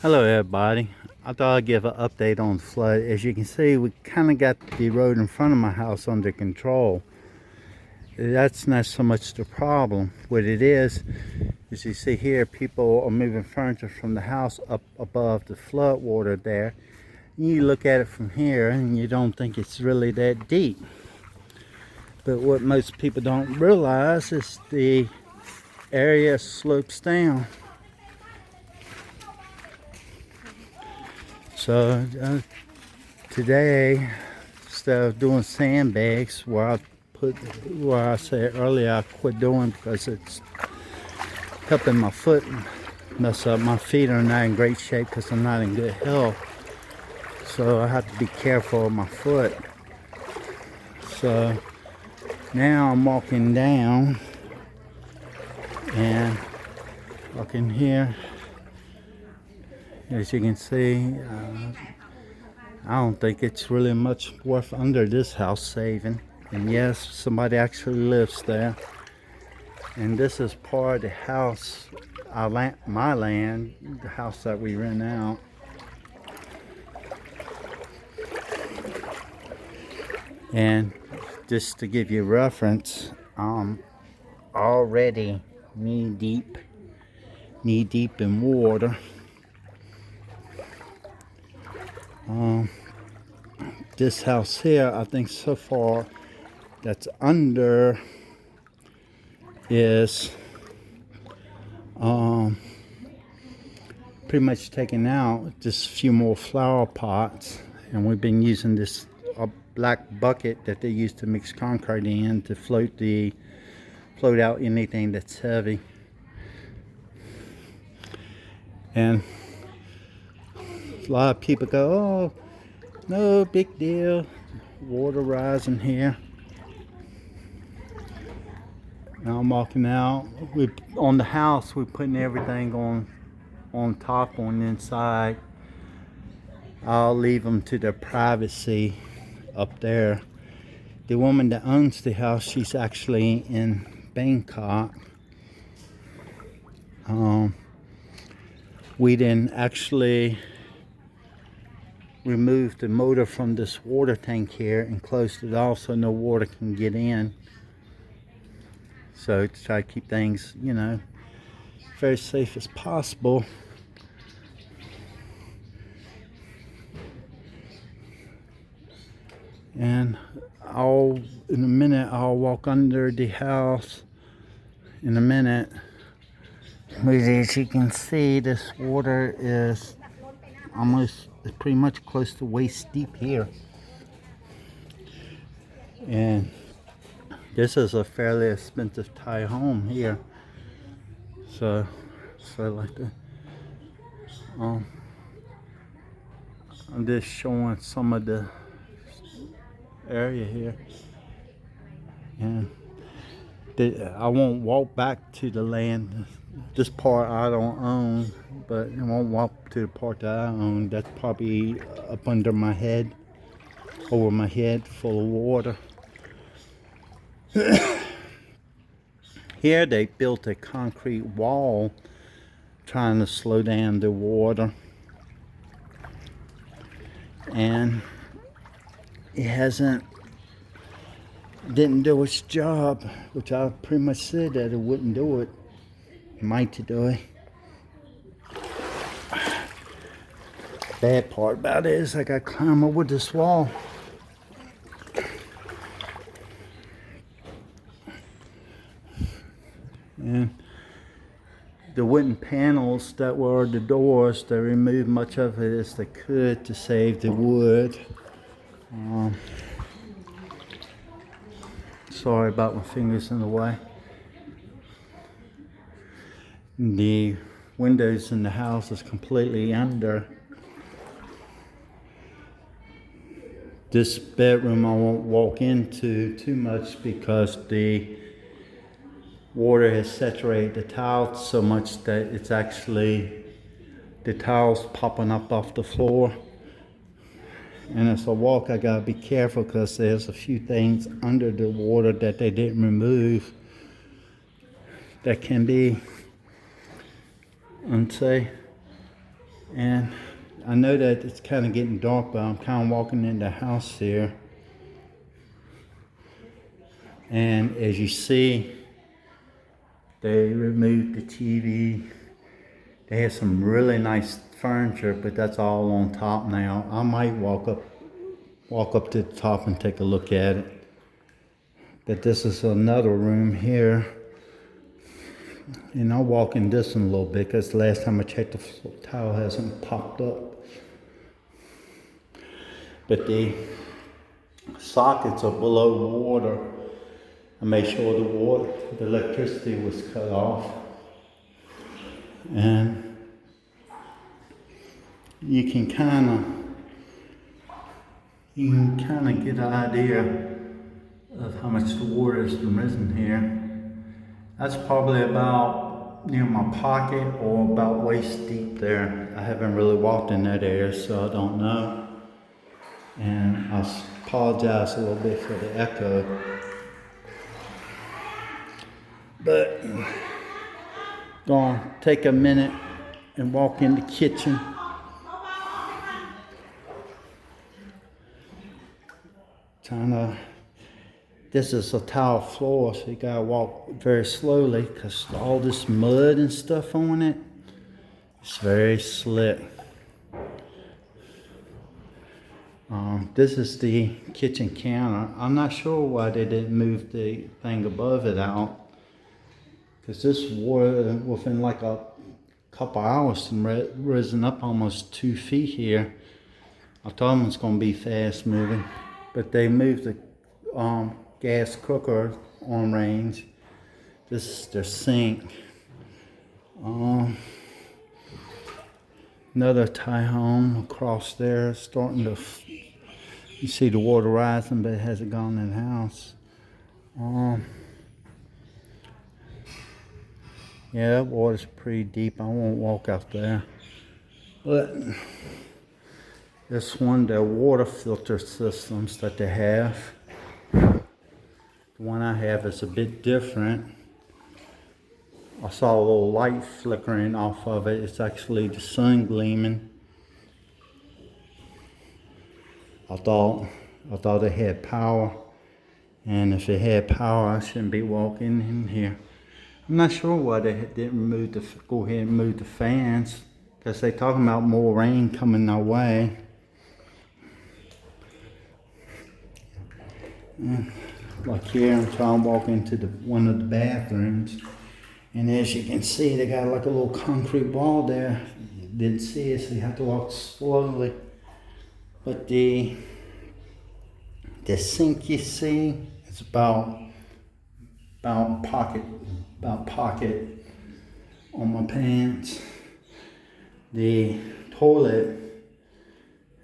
Hello everybody. I thought I'd give an update on the flood. As you can see, we kind of got the road in front of my house under control. That's not so much the problem. What it is you see here, people are moving furniture from the house up above the flood water there. You look at it from here and you don't think it's really that deep. But what most people don't realize is the area slopes down. So today, instead of doing sandbags, where I said earlier I quit doing because it's helping my foot mess up. My feet are not in great shape because I'm not in good health. So I have to be careful of my foot. So now I'm walking down and walking here. As you can see, I don't think it's really much worth under this house saving. And yes, somebody actually lives there. And this is part of the house, my land, the house that we rent out. And just to give you a reference, already knee deep in water. This house here, I think so far that's under is pretty much taken out. Just a few more flower pots, and we've been using this black bucket that they use to mix concrete in to float out anything that's heavy. And a lot of people go, oh, no big deal, water rising here. Now I'm walking out. On the house, we're putting everything on top, on the inside. I'll leave them to their privacy up there. The woman that owns the house, she's actually in Bangkok. We didn't actually remove the motor from this water tank here and closed it off so no water can get in. So to try to keep things, very safe as possible. And in a minute, I'll walk under the house in a minute. As you can see, this water is pretty much close to waist deep here. And this is a fairly expensive Thai home here. So like that. I'm just showing some of the area here. And I won't walk back to the land. This part I don't own, but I won't walk to the part that I own. That's probably up under my head, over my head, full of water. Here they built a concrete wall trying to slow down the water, and it didn't do its job, which I pretty much said that it wouldn't do it. It might do it. Bad part about it is I got to climb over this wall. And the wooden panels that were the doors, they removed much of it as they could to save the wood. Sorry about my fingers in the way. The windows in the house is completely under. This bedroom I won't walk into too much because the water has saturated the tiles so much that it's actually the tiles popping up off the floor. And as I walk, I gotta be careful because there's a few things under the water that they didn't remove that can be unsafe. And I know that it's kind of getting dark, but I'm kind of walking in the house here. And as you see, they removed the TV. They had some really nice furniture, but that's all on top now. I might walk up to the top and take a look at it. But this is another room here. And I'll walk in this one a little bit because the last time I checked, the tile hasn't popped up. But the sockets are below water. I made sure the electricity was cut off. And you can kind of get an idea of how much the water has risen here. That's probably about near my pocket or about waist deep there. I haven't really walked in that area, so I don't know. And I apologize a little bit for the echo. But gonna take a minute and walk in the kitchen. This is a tile floor, so you gotta walk very slowly because all this mud and stuff on it. It's very slick. This is the kitchen counter. I'm not sure why they didn't move the thing above it out. Because this water, within like a couple hours, risen up almost 2 feet here. I thought it was going to be fast moving. But they moved the gas cooker on range. This is their sink. Another Thai home across there, starting to, you see the water rising, but it hasn't gone in the house. Yeah, that water's pretty deep. I won't walk out there. But this one, the water filter systems that they have. The one I have is a bit different. I saw a little light flickering off of it. It's actually the sun gleaming. I thought it had power. And if it had power, I shouldn't be walking in here. I'm not sure why they didn't go ahead and move the fans, because they're talking about more rain coming our way. Like here, I'm trying to walk into one of the bathrooms, and as you can see, they got like a little concrete wall there. You didn't see it, so you have to walk slowly. But the sink you see, it's about pocket on my pants. The toilet,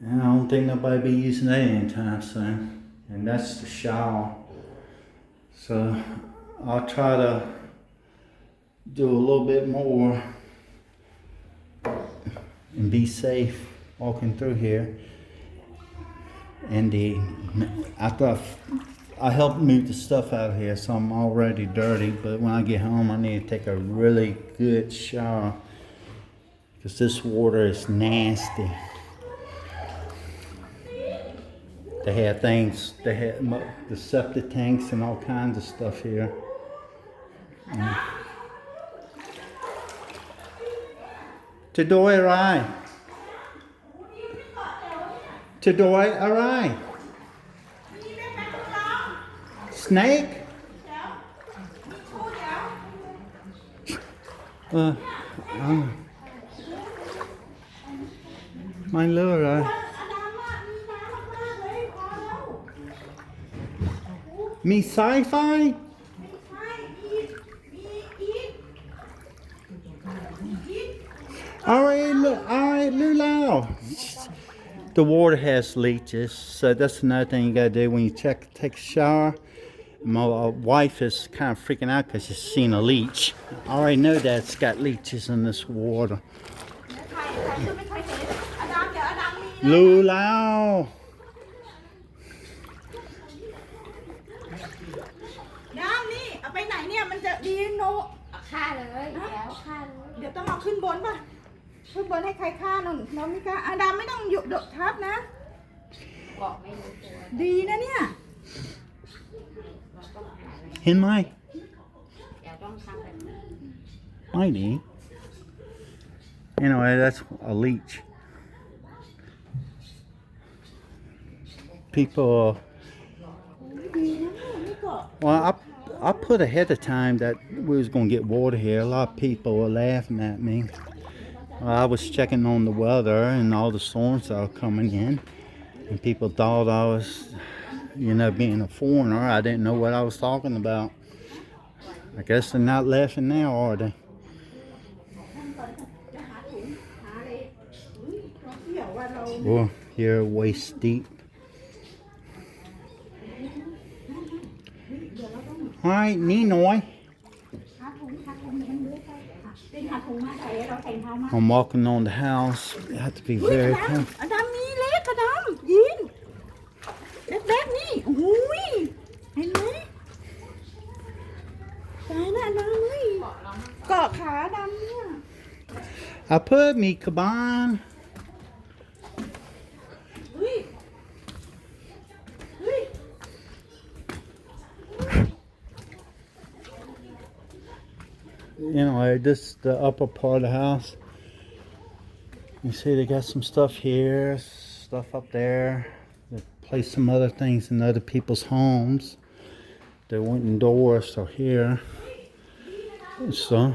I don't think nobody be using that anytime soon. And that's the shower. So I'll try to do a little bit more and be safe walking through here. And I helped move the stuff out of here, so I'm already dirty, but when I get home I need to take a really good shower because this water is nasty. They had the septic tanks and all kinds of stuff here. Today arrived. Today arrived. Snake? My lord. Me sci-fi? Alright, Lulao. The water has leeches, so that's another thing you gotta do when you take a shower. My wife is kind of freaking out because she's seen a leech. I already know that it's got leeches in this water. Lulao. ช่วยเบิร์นให้ใครฆ่าน้องไม่กล้าดำไม่ต้องหยุดทับนะบอกไม่รู้ตัวดีนะเนี่ย เห็นไหม เดี๋ยวต้องทำแบบนี้ ไม่ดี Anyway, that's a leech. People, ดีนะไม่เกาะ well, I put ahead of time that we was gonna get water here. A lot of people were laughing at me. I was checking on the weather and all the storms that were coming in, and people thought I was, being a foreigner. I didn't know what I was talking about. I guess they're not laughing now, are they? Well, here waist deep. All right, Ninoy. I'm walking on the house. You have to be very careful. อดัมนี่เล็กอดัมยินเล็กๆนี่โอ้ยเห็นไหมตายแล้วอดัมเลยเกาะขาอดัมเนี่ย I put me kaban. เฮ้ยเฮ้ย This is the upper part of the house. You see they got some stuff here, stuff up there. They placed some other things in other people's homes. Their wooden doors are here. So,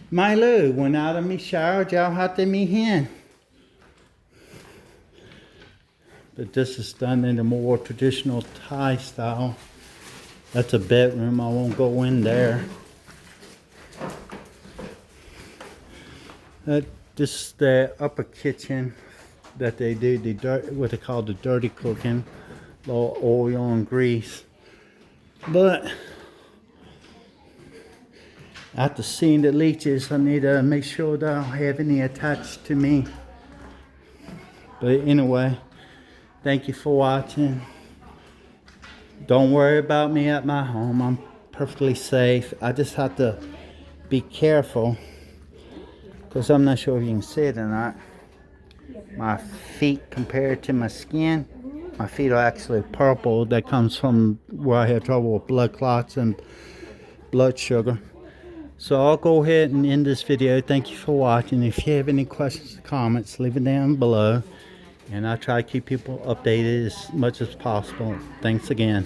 Milo went out of me shower, y'all had to me hen. But this is done in a more traditional Thai style. That's a bedroom. I won't go in there. This is the upper kitchen that they do what they call the dirty cooking, little oil and grease. But after seeing the leeches, I need to make sure that I don't have any attached to me. But anyway, thank you for watching. Don't worry about me at my home. I'm perfectly safe. I just have to be careful because I'm not sure if you can see it or not. My feet compared to my skin, my feet are actually purple. That comes from where I had trouble with blood clots and blood sugar. So I'll go ahead and end this video. Thank you for watching. If you have any questions or comments, leave it down below. And I try to keep people updated as much as possible. Thanks again.